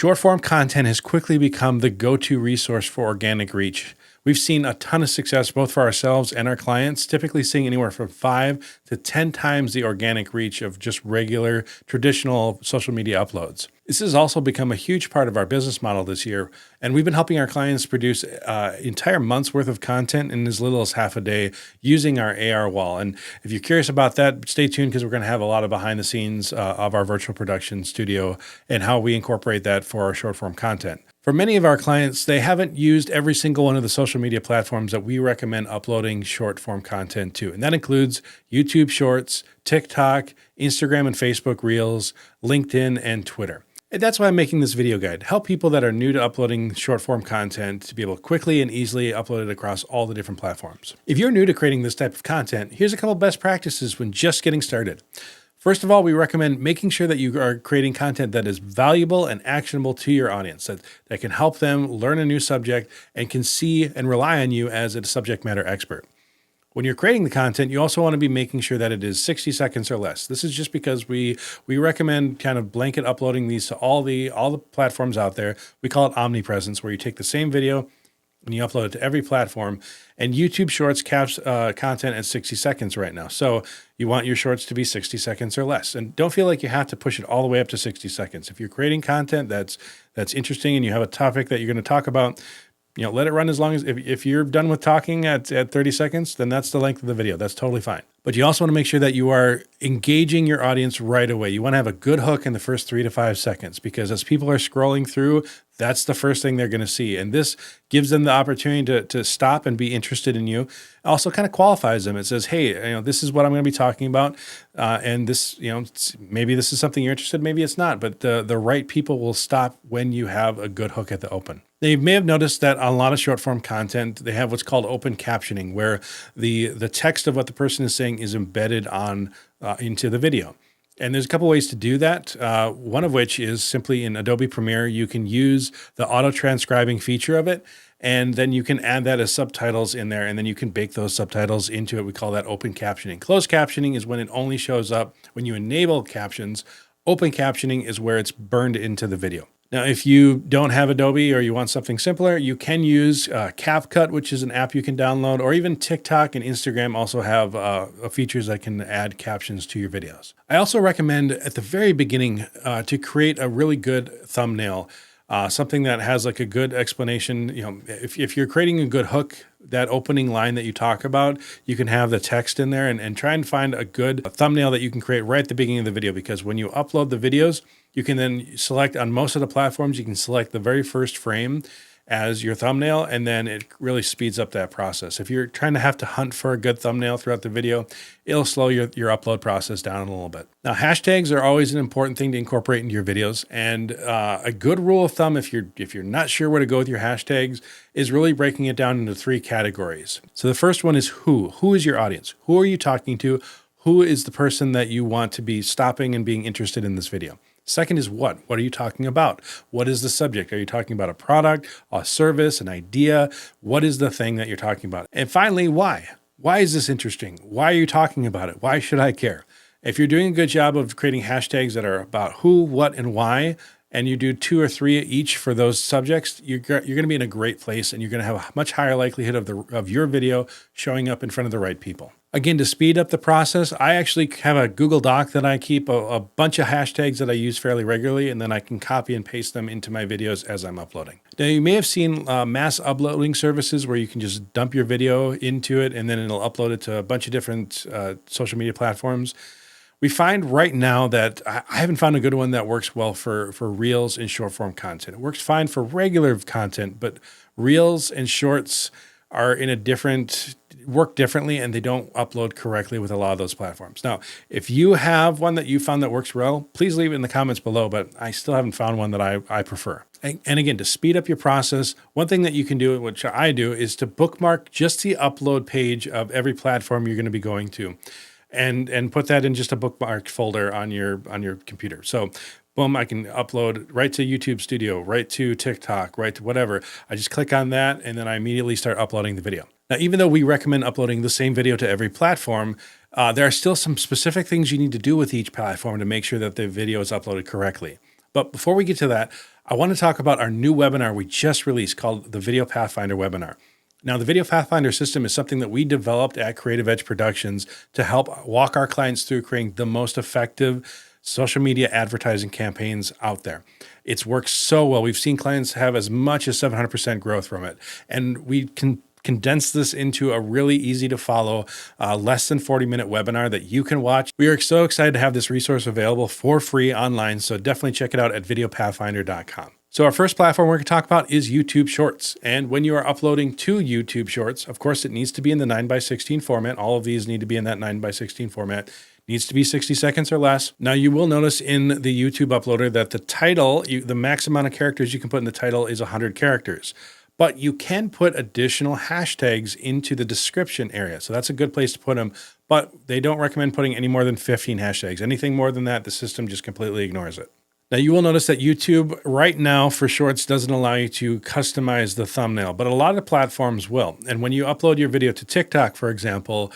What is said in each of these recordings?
Short form content has quickly become the go-to resource for organic reach. We've seen a ton of success both for ourselves and our clients, typically seeing anywhere from 5 to 10 times the organic reach of just regular traditional social media uploads. This has also become a huge part of our business model this year, and we've been helping our clients produce entire month's worth of content in as little as half a day using our AR wall. And if you're curious about that, stay tuned because we're going to have a lot of behind the scenes of our virtual production studio and how we incorporate that for our short form content. For many of our clients, they haven't used every single one of the social media platforms that we recommend uploading short form content to. And that includes YouTube Shorts, TikTok, Instagram and Facebook Reels, LinkedIn, and Twitter. And that's why I'm making this video guide, to help people that are new to uploading short form content to be able to quickly and easily upload it across all the different platforms. If you're new to creating this type of content, here's a couple best practices when just getting started. First of all, we recommend making sure that you are creating content that is valuable and actionable to your audience, that can help them learn a new subject and can see and rely on you as a subject matter expert. When you're creating the content, you also want to be making sure that it is 60 seconds or less. This is just because we recommend kind of blanket uploading these to all the platforms out there. We call it omnipresence, where you take the same video and you upload it to every platform. And YouTube Shorts caps content at 60 seconds right now. So you want your shorts to be 60 seconds or less. And don't feel like you have to push it all the way up to 60 seconds. If you're creating content that's interesting and you have a topic that you're going to talk about, let it run as long as, if you're done with talking at 30 seconds, then that's the length of the video. That's totally fine. But you also want to make sure that you are engaging your audience right away. You want to have a good hook in the first 3 to 5 seconds, because as people are scrolling through, that's the first thing they're going to see. And this gives them the opportunity to stop and be interested in you. Also kind of qualifies them. It says, hey, this is what I'm going to be talking about. And this, maybe this is something you're interested in, maybe it's not, but the right people will stop when you have a good hook at the open. Now, you may have noticed that on a lot of short form content, they have what's called open captioning, where the text of what the person is saying is embedded into the video. And there's a couple ways to do that. One of which is simply in Adobe Premiere, you can use the auto transcribing feature of it, and then you can add that as subtitles in there, and then you can bake those subtitles into it. We call that open captioning. Closed captioning is when it only shows up when you enable captions. Open captioning is where it's burned into the video. Now, if you don't have Adobe or you want something simpler, you can use CapCut, which is an app you can download, or even TikTok and Instagram also have features that can add captions to your videos. I also recommend at the very beginning to create a really good thumbnail, something that has like a good explanation. If you're creating a good hook, that opening line that you talk about, you can have the text in there and try and find a good thumbnail that you can create right at the beginning of the video, because when you upload the videos, you can then select on most of the platforms, you can select the very first frame as your thumbnail, and then it really speeds up that process. If you're trying to have to hunt for a good thumbnail throughout the video, it'll slow your upload process down a little bit. Now, hashtags are always an important thing to incorporate into your videos, and a good rule of thumb, if you're not sure where to go with your hashtags, is really breaking it down into 3 categories. So the first one is who. Who is your audience? Who are you talking to? Who is the person that you want to be stopping and being interested in this video? Second is what? What are you talking about? What is the subject? Are you talking about a product, a service, an idea? What is the thing that you're talking about? And finally, why? Why is this interesting? Why are you talking about it? Why should I care? If you're doing a good job of creating hashtags that are about who, what, and why, and you do 2 or 3 each for those subjects, you're going to be in a great place, and you're going to have a much higher likelihood of your video showing up in front of the right people. Again, to speed up the process, I actually have a Google Doc that I keep a bunch of hashtags that I use fairly regularly, and then I can copy and paste them into my videos as I'm uploading. Now, you may have seen mass uploading services where you can just dump your video into it, and then it'll upload it to a bunch of different social media platforms. We find right now that I haven't found a good one that works well for Reels and short form content. It works fine for regular content, but Reels and Shorts are work differently, and they don't upload correctly with a lot of those platforms. Now, if you have one that you found that works well, please leave it in the comments below, but I still haven't found one that I prefer. And again, to speed up your process, one thing that you can do, which I do, is to bookmark just the upload page of every platform you're going to be going to, and put that in just a bookmarked folder on your computer. So boom, I can upload right to YouTube Studio, right to TikTok, right to whatever. I just click on that, and then I immediately start uploading the video. Now, even though we recommend uploading the same video to every platform, there are still some specific things you need to do with each platform to make sure that the video is uploaded correctly. But before we get to that, I want to talk about our new webinar we just released called the Video Pathfinder webinar. Now, the Video Pathfinder system is something that we developed at Creative Edge Productions to help walk our clients through creating the most effective social media advertising campaigns out there. It's worked so well. We've seen clients have as much as 700% growth from it. And we can condense this into a really easy to follow, less than 40-minute webinar that you can watch. We are so excited to have this resource available for free online. So definitely check it out at videopathfinder.com. So our first platform we're going to talk about is YouTube Shorts. And when you are uploading to YouTube Shorts, of course, it needs to be in the 9:16 format. All of these need to be in that 9:16 format. Needs to be 60 seconds or less. Now, you will notice in the YouTube uploader that the title, the max amount of characters you can put in the title is 100 characters. But you can put additional hashtags into the description area. So that's a good place to put them. But they don't recommend putting any more than 15 hashtags. Anything more than that, the system just completely ignores it. Now, you will notice that YouTube right now for Shorts doesn't allow you to customize the thumbnail, but a lot of platforms will. And when you upload your video to TikTok, for example,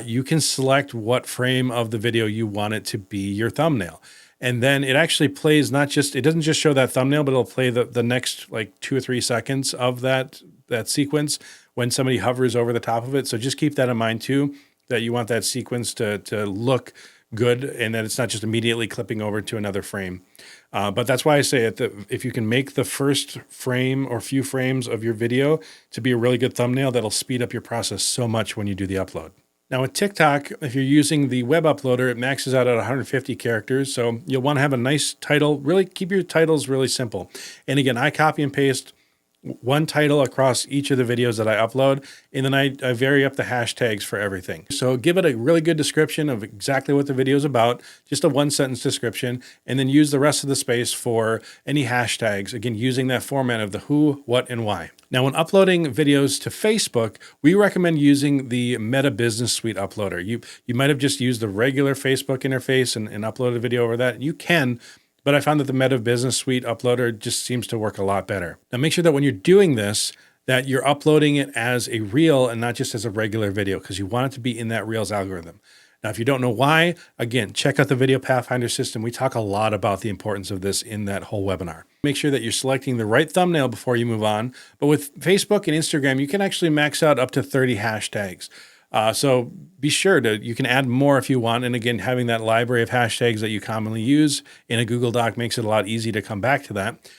you can select what frame of the video you want it to be your thumbnail. And then it actually plays it doesn't just show that thumbnail, but it'll play the next like 2 or 3 seconds of that sequence when somebody hovers over the top of it. So just keep that in mind too, that you want that sequence to look good and that it's not just immediately clipping over to another frame. But that's why I say if you can make the first frame or few frames of your video to be a really good thumbnail, that'll speed up your process so much when you do the upload. Now with TikTok, if you're using the web uploader, it maxes out at 150 characters. So you'll want to have a nice title. Really keep your titles really simple. And again, I copy and paste one title across each of the videos that I upload, and then I vary up the hashtags for everything. So give it a really good description of exactly what the video is about, just a 1-sentence description, and then use the rest of the space for any hashtags, again, using that format of the who, what, and why. Now, when uploading videos to Facebook, we recommend using the Meta Business Suite uploader. You might have just used the regular Facebook interface and uploaded a video over that. You can, but I found that the Meta Business Suite uploader just seems to work a lot better. Now, make sure that when you're doing this, that you're uploading it as a reel and not just as a regular video, because you want it to be in that Reels algorithm. Now, if you don't know why, again, check out the Video Pathfinder system. We talk a lot about the importance of this in that whole webinar. Make sure that you're selecting the right thumbnail before you move on. But with Facebook and Instagram, you can actually max out up to 30 hashtags. So be sure you can add more if you want. And again, having that library of hashtags that you commonly use in a Google Doc makes it a lot easier to come back to that.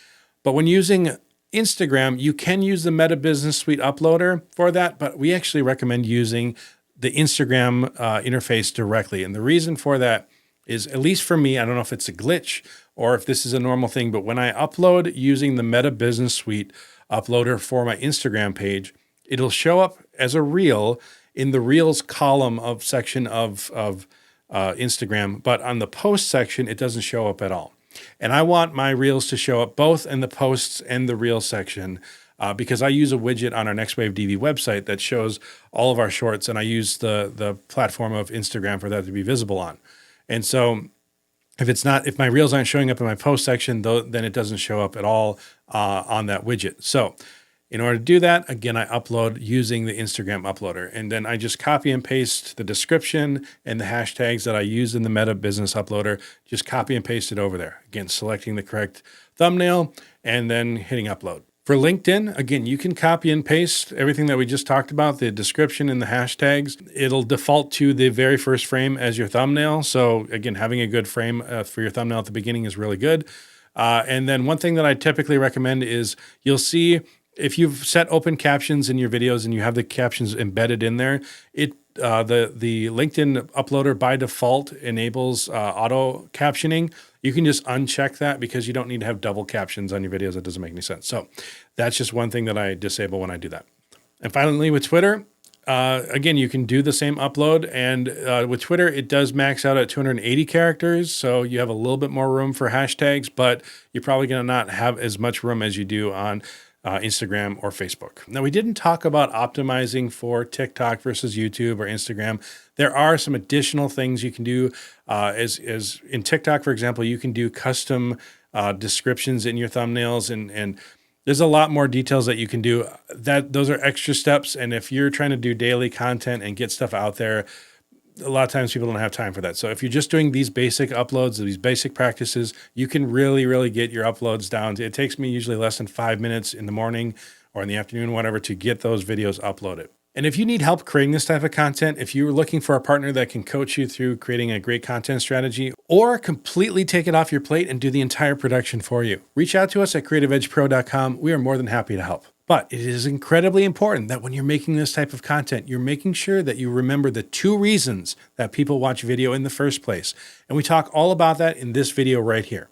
But when using Instagram, you can use the Meta Business Suite uploader for that, but we actually recommend using the Instagram interface directly. And the reason for that is, at least for me, I don't know if it's a glitch or if this is a normal thing, but when I upload using the Meta Business Suite uploader for my Instagram page, it'll show up as a reel in the Reels column section of Instagram, but on the post section, it doesn't show up at all. And I want my Reels to show up both in the posts and the Reels section because I use a widget on our NextWaveDV website that shows all of our shorts, and I use the platform of Instagram for that to be visible on. And so if my Reels aren't showing up in my post section, then it doesn't show up at all on that widget. So in order to do that, again, I upload using the Instagram uploader, and then I just copy and paste the description and the hashtags that I use in the Meta Business uploader, just copy and paste it over there. Again, selecting the correct thumbnail and then hitting upload. For LinkedIn, again, you can copy and paste everything that we just talked about, the description and the hashtags. It'll default to the very first frame as your thumbnail. So again, having a good frame for your thumbnail at the beginning is really good. And then one thing that I typically recommend is you'll see if you've set open captions in your videos and you have the captions embedded in there, the LinkedIn uploader by default enables auto captioning. You can just uncheck that because you don't need to have double captions on your videos. That doesn't make any sense. So that's just one thing that I disable when I do that. And finally, with Twitter, again, you can do the same upload. And with Twitter, it does max out at 280 characters. So you have a little bit more room for hashtags, but you're probably going to not have as much room as you do on Instagram or Facebook. Now, we didn't talk about optimizing for TikTok versus YouTube or Instagram. There are some additional things you can do. As in TikTok, for example, you can do custom descriptions in your thumbnails, and there's a lot more details that you can do. Those are extra steps. And if you're trying to do daily content and get stuff out there, a lot of times people don't have time for that. So if you're just doing these basic uploads, these basic practices, you can really get your uploads down. It takes me usually less than 5 minutes in the morning or in the afternoon, whatever, to get those videos uploaded. And if you need help creating this type of content, if you're looking for a partner that can coach you through creating a great content strategy or completely take it off your plate and do the entire production for you, reach out to us at creativeedgepro.com. We are more than happy to help. But it is incredibly important that when you're making this type of content, you're making sure that you remember the 2 reasons that people watch video in the first place. And we talk all about that in this video right here.